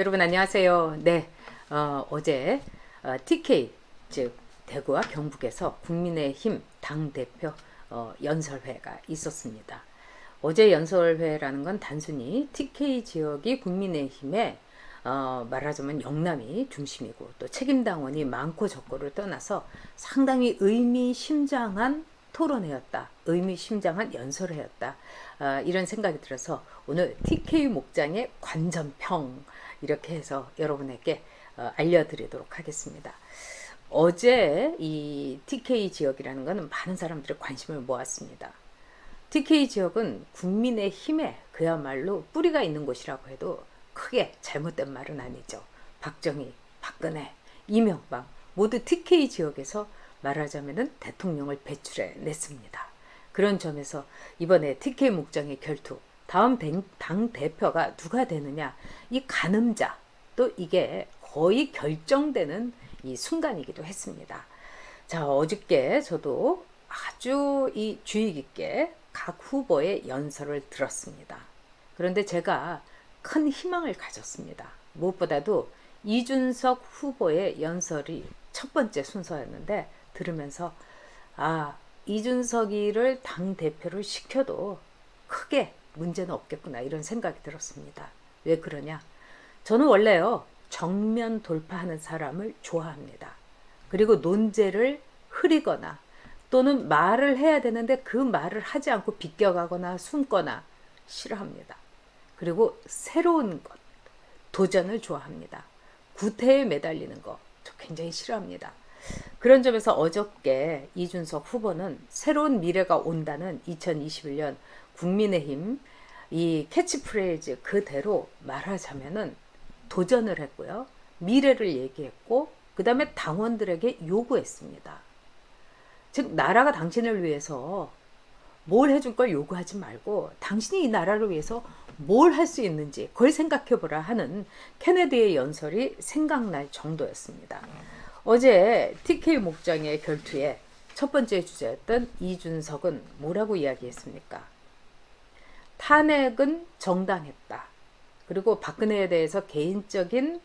여러분 안녕하세요. 네, 어제 TK 즉 대구와 경북에서 국민의힘 당대표 연설회가 있었습니다. 어제 연설회라는 건 단순히 TK 지역이 국민의힘에 말하자면 영남이 중심이고 또 책임당원이 많고 적고를 떠나서 상당히 의미심장한 토론회였다. 의미심장한 연설회였다. 이런 생각이 들어서 오늘 TK 목장의 관전평 이렇게 해서 여러분에게 알려드리도록 하겠습니다. 어제 이 TK 지역이라는 것은 많은 사람들의 관심을 모았습니다. TK 지역은 국민의힘에 그야말로 뿌리가 있는 곳이라고 해도 크게 잘못된 말은 아니죠. 박정희, 박근혜, 이명박 모두 TK 지역에서 말하자면 대통령을 배출해 냈습니다. 그런 점에서 이번에 TK 목장의 결투, 다음 당 대표가 누가 되느냐, 이 가늠자, 또 이게 거의 결정되는 이 순간이기도 했습니다. 자, 어저께 저도 아주 이 주의 깊게 각 후보의 연설을 들었습니다. 그런데 제가 큰 희망을 가졌습니다. 무엇보다도 이준석 후보의 연설이 첫 번째 순서였는데 들으면서 이준석이를 당대표를 시켜도 크게 문제는 없겠구나 이런 생각이 들었습니다. 왜 그러냐? 저는 원래요 정면 돌파하는 사람을 좋아합니다. 그리고 논제를 흐리거나 또는 말을 해야 되는데 그 말을 하지 않고 비껴가거나 숨거나 싫어합니다. 그리고 새로운 것, 도전을 좋아합니다. 구태에 매달리는 거 저 굉장히 싫어합니다. 그런 점에서 어저께 이준석 후보는 새로운 미래가 온다는 2021년 국민의힘 이 캐치프레이즈 그대로 말하자면은 도전을 했고요. 미래를 얘기했고 그 다음에 당원들에게 요구했습니다. 즉 나라가 당신을 위해서 뭘 해줄 걸 요구하지 말고 당신이 이 나라를 위해서 뭘 할 수 있는지 그걸 생각해보라 하는 케네디의 연설이 생각날 정도였습니다. 어제 TK 목장의 결투의 첫 번째 주제였던 이준석은 뭐라고 이야기했습니까? 탄핵은 정당했다. 그리고 박근혜에 대해서 개인적인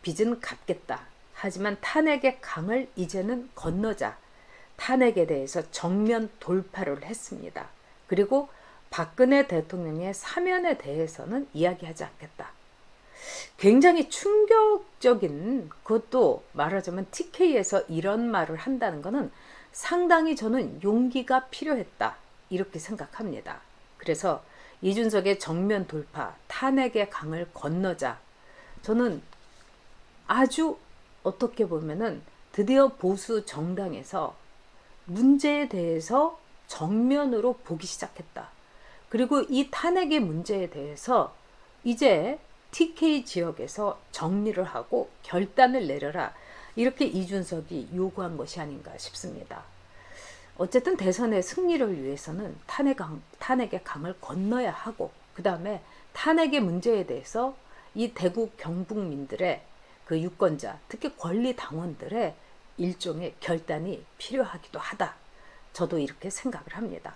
빚은 갚겠다. 하지만 탄핵의 강을 이제는 건너자. 탄핵에 대해서 정면 돌파를 했습니다. 그리고 박근혜 대통령의 사면에 대해서는 이야기하지 않겠다. 굉장히 충격적인, 그것도 말하자면 TK에서 이런 말을 한다는 것은 상당히 저는 용기가 필요했다 이렇게 생각합니다. 그래서 이준석의 정면 돌파, 탄핵의 강을 건너자, 저는 아주 어떻게 보면은 드디어 보수 정당에서 문제에 대해서 정면으로 보기 시작했다. 그리고 이 탄핵의 문제에 대해서 이제 TK 지역에서 정리를 하고 결단을 내려라. 이렇게 이준석이 요구한 것이 아닌가 싶습니다. 어쨌든 대선의 승리를 위해서는 탄핵의 강을 건너야 하고 그 다음에 탄핵의 문제에 대해서 이 대구 경북민들의 그 유권자 특히 권리당원들의 일종의 결단이 필요하기도 하다. 저도 이렇게 생각을 합니다.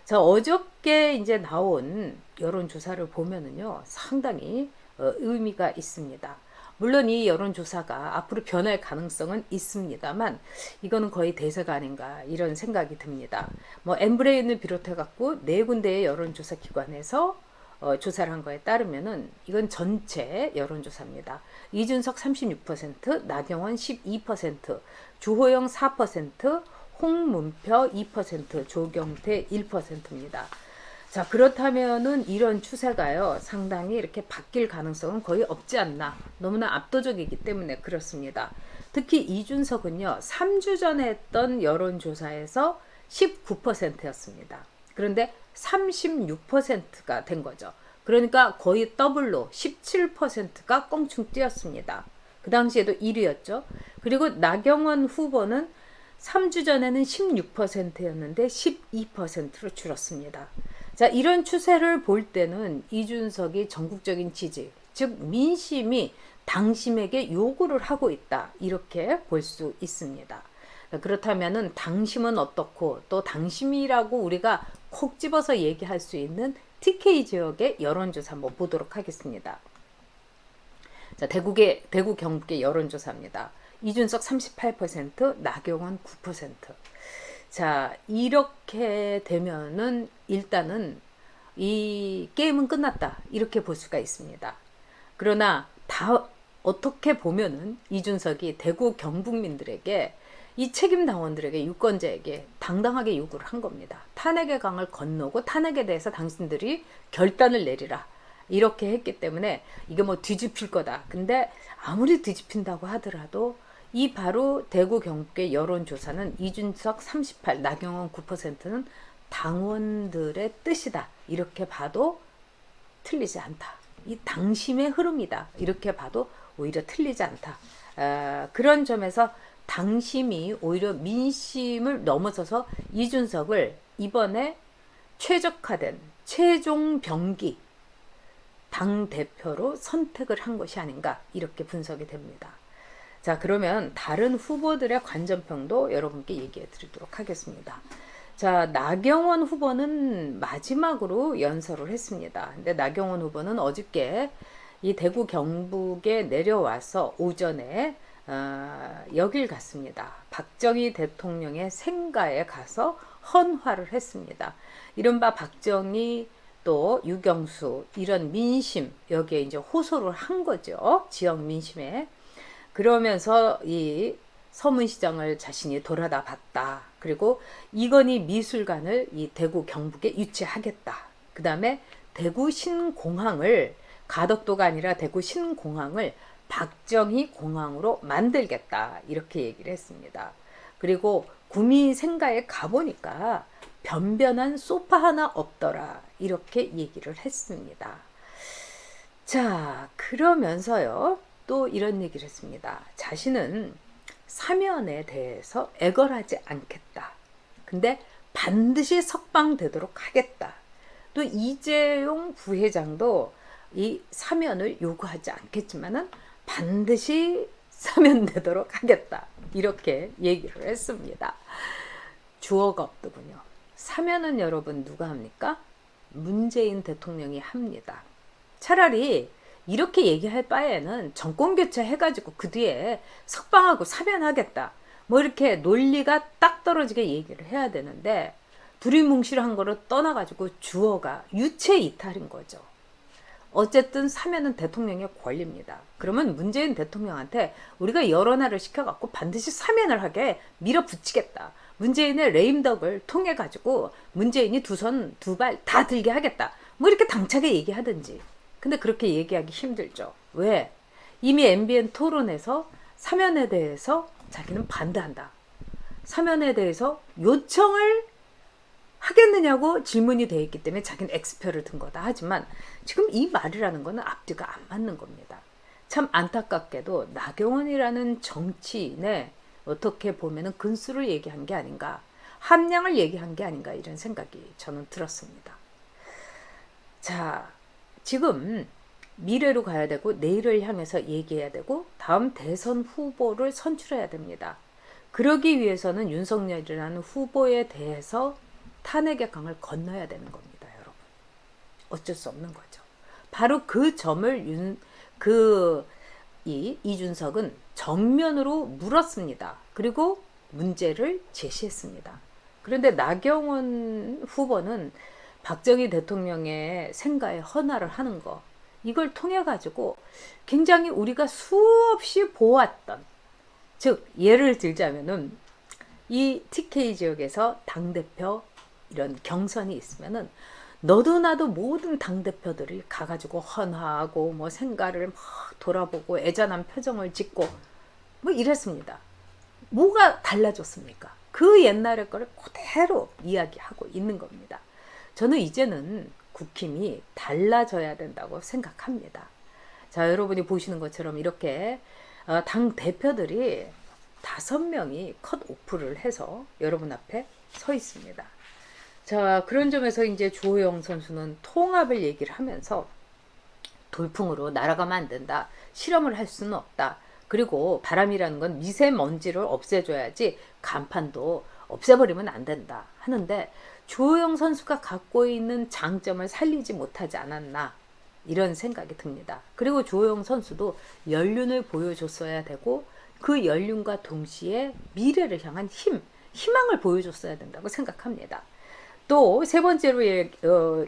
자, 어저께 이제 나온 여론조사를 보면은요 상당히 의미가 있습니다. 물론 이 여론조사가 앞으로 변할 가능성은 있습니다만 이거는 거의 대세가 아닌가 이런 생각이 듭니다. 뭐 엠브레인을 비롯해 갖고 네 군데의 여론조사 기관에서 조사를 한 거에 따르면은 이건 전체 여론조사입니다. 이준석 36%, 나경원 12%, 주호영 4%, 홍문표 2%, 조경태 1%입니다. 자, 그렇다면은 이런 추세가요 상당히 이렇게 바뀔 가능성은 거의 없지 않나. 너무나 압도적이기 때문에 그렇습니다. 특히 이준석은요 3주 전에 했던 여론조사에서 19%였습니다. 그런데 36%가 된 거죠. 그러니까 거의 더블로 17%가 껑충 뛰었습니다. 그 당시에도 1위였죠. 그리고 나경원 후보는 3주 전에는 16%였는데 12%로 줄었습니다. 자, 이런 추세를 볼 때는 이준석이 전국적인 지지, 즉 민심이 당심에게 요구를 하고 있다. 이렇게 볼 수 있습니다. 그렇다면은 당심은 어떻고 또 당심이라고 우리가 콕 집어서 얘기할 수 있는 TK 지역의 여론조사 한번 보도록 하겠습니다. 자, 대구 경북의 여론조사입니다. 이준석 38%, 나경원 9%. 자, 이렇게 되면은 일단은 이 게임은 끝났다. 이렇게 볼 수가 있습니다. 그러나 어떻게 보면은 이준석이 대구 경북민들에게 이 책임 당원들에게 유권자에게 당당하게 요구를 한 겁니다. 탄핵의 강을 건너고 탄핵에 대해서 당신들이 결단을 내리라. 이렇게 했기 때문에 이게 뭐 뒤집힐 거다. 근데 아무리 뒤집힌다고 하더라도 이 바로 대구 경북의 여론조사는 이준석 38, 나경원 9%는 당원들의 뜻이다. 이렇게 봐도 틀리지 않다. 이 당심의 흐름이다. 이렇게 봐도 오히려 틀리지 않다. 그런 점에서 당심이 오히려 민심을 넘어서서 이준석을 이번에 최적화된 최종 병기 당대표로 선택을 한 것이 아닌가 이렇게 분석이 됩니다. 자, 그러면 다른 후보들의 관전평도 여러분께 얘기해 드리도록 하겠습니다. 자, 나경원 후보는 마지막으로 연설을 했습니다. 근데 나경원 후보는 어저께 이 대구 경북에 내려와서 오전에 여길 갔습니다. 박정희 대통령의 생가에 가서 헌화를 했습니다. 이른바 박정희 또 유경수 이런 민심 여기에 이제 호소를 한 거죠. 지역 민심에. 그러면서 이 서문시장을 자신이 돌아다 봤다. 그리고 이건희 미술관을 이 대구 경북에 유치하겠다. 그 다음에 대구 신공항을 가덕도가 아니라 대구 신공항을 박정희 공항으로 만들겠다. 이렇게 얘기를 했습니다. 그리고 구미 생가에 가보니까 변변한 소파 하나 없더라. 이렇게 얘기를 했습니다. 자, 그러면서요. 또 이런 얘기를 했습니다. 자신은 사면에 대해서 애걸하지 않겠다. 근데 반드시 석방되도록 하겠다. 또 이재용 부회장도 이 사면을 요구하지 않겠지만은 반드시 사면되도록 하겠다. 이렇게 얘기를 했습니다. 주어가 없더군요. 사면은 여러분 누가 합니까? 문재인 대통령이 합니다. 차라리 이렇게 얘기할 바에는 정권 교체 해가지고 그 뒤에 석방하고 사면하겠다. 뭐 이렇게 논리가 딱 떨어지게 얘기를 해야 되는데 두리뭉실한 거를 떠나가지고 주어가 유체 이탈인 거죠. 어쨌든 사면은 대통령의 권리입니다. 그러면 문재인 대통령한테 우리가 여론화를 시켜갖고 반드시 사면을 하게 밀어붙이겠다. 문재인의 레임덕을 통해 가지고 문재인이 두 손 두 발 다 들게 하겠다. 뭐 이렇게 당차게 얘기하든지. 근데 그렇게 얘기하기 힘들죠. 왜? 이미 MBN 토론에서 사면에 대해서 자기는 반대한다. 사면에 대해서 요청을 하겠느냐고 질문이 되어 있기 때문에 자기는 X표를 든 거다. 하지만 지금 이 말이라는 거는 앞뒤가 안 맞는 겁니다. 참 안타깝게도 나경원이라는 정치인의 어떻게 보면은 근수를 얘기한 게 아닌가, 함량을 얘기한 게 아닌가 이런 생각이 저는 들었습니다. 자, 지금 미래로 가야 되고 내일을 향해서 얘기해야 되고 다음 대선 후보를 선출해야 됩니다. 그러기 위해서는 윤석열이라는 후보에 대해서 탄핵의 강을 건너야 되는 겁니다, 여러분. 어쩔 수 없는 거죠. 바로 그 점을 이준석은 정면으로 물었습니다. 그리고 문제를 제시했습니다. 그런데 나경원 후보는 박정희 대통령의 생가에 헌화를 하는 거, 이걸 통해 가지고 굉장히 우리가 수없이 보았던, 즉 예를 들자면은 이 TK 지역에서 당대표 이런 경선이 있으면은 너도 나도 모든 당대표들이 가가지고 헌화하고 뭐 생가를 막 돌아보고 애잔한 표정을 짓고 뭐 이랬습니다. 뭐가 달라졌습니까? 그 옛날의 거를 그대로 이야기하고 있는 겁니다. 저는 이제는 국힘이 달라져야 된다고 생각합니다. 자, 여러분이 보시는 것처럼 이렇게 당 대표들이 5명이 컷오프를 해서 여러분 앞에 서 있습니다. 자, 그런 점에서 이제 주호영 선수는 통합을 얘기를 하면서 돌풍으로 날아가면 안 된다. 실험을 할 수는 없다. 그리고 바람이라는 건 미세먼지를 없애줘야지 간판도 없애버리면 안 된다 하는데 주호영 선수가 갖고 있는 장점을 살리지 못하지 않았나 이런 생각이 듭니다. 그리고 조호영 선수도 연륜을 보여줬어야 되고 그 연륜과 동시에 미래를 향한 희망을 보여줬어야 된다고 생각합니다. 또 세 번째로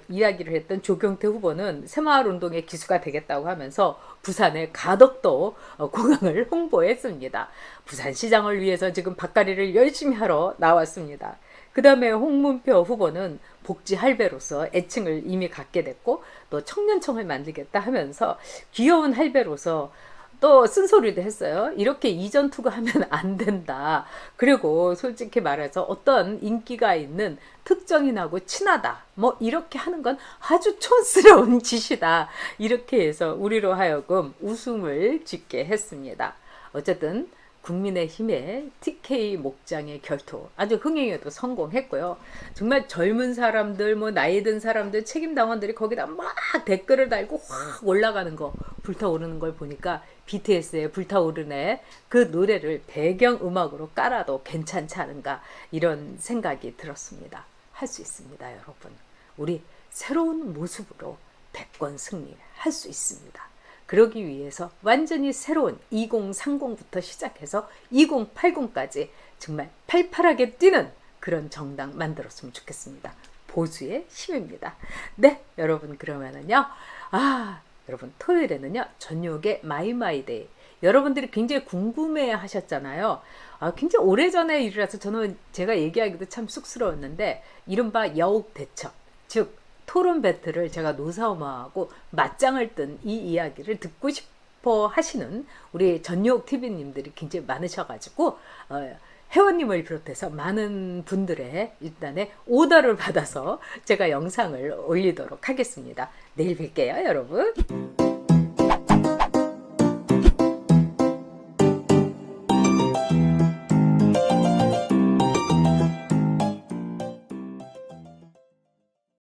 이야기를 했던 조경태 후보는 새마을운동의 기수가 되겠다고 하면서 부산의 가덕도 공항을 홍보했습니다. 부산시장을 위해서 지금 밭갈이를 열심히 하러 나왔습니다. 그 다음에 홍문표 후보는 복지 할배로서 애칭을 이미 갖게 됐고 또 청년청을 만들겠다 하면서 귀여운 할배로서 또 쓴소리도 했어요. 이렇게 이전 투구하면 안 된다. 그리고 솔직히 말해서 어떤 인기가 있는 특정인하고 친하다. 뭐 이렇게 하는 건 아주 촌스러운 짓이다. 이렇게 해서 우리로 하여금 웃음을 짓게 했습니다. 어쨌든 국민의힘의 TK 목장의 결투 아주 흥행에도 성공했고요. 정말 젊은 사람들, 뭐 나이 든 사람들, 책임당원들이 거기다 막 댓글을 달고 확 올라가는 거, 불타오르는 걸 보니까 BTS의 불타오르네 그 노래를 배경음악으로 깔아도 괜찮지 않은가 이런 생각이 들었습니다. 할 수 있습니다, 여러분. 우리 새로운 모습으로 대권 승리할 수 있습니다. 그러기 위해서 완전히 새로운 2030부터 시작해서 2080까지 정말 팔팔하게 뛰는 그런 정당 만들었으면 좋겠습니다. 보수의 힘입니다. 네, 여러분 그러면은요. 여러분 토요일에는요. 전욕의 마이마이데이. 여러분들이 굉장히 궁금해 하셨잖아요. 굉장히 오래전의 일이라서 저는 제가 얘기하기도 참 쑥스러웠는데 이른바 여옥대첩, 즉 토론 배틀을 제가 노사오마하고 맞짱을 뜬 이 이야기를 듣고 싶어 하시는 우리 전욕 TV님들이 굉장히 많으셔가지고 회원님을 비롯해서 많은 분들의 일단의 오더를 받아서 제가 영상을 올리도록 하겠습니다. 내일 뵐게요, 여러분.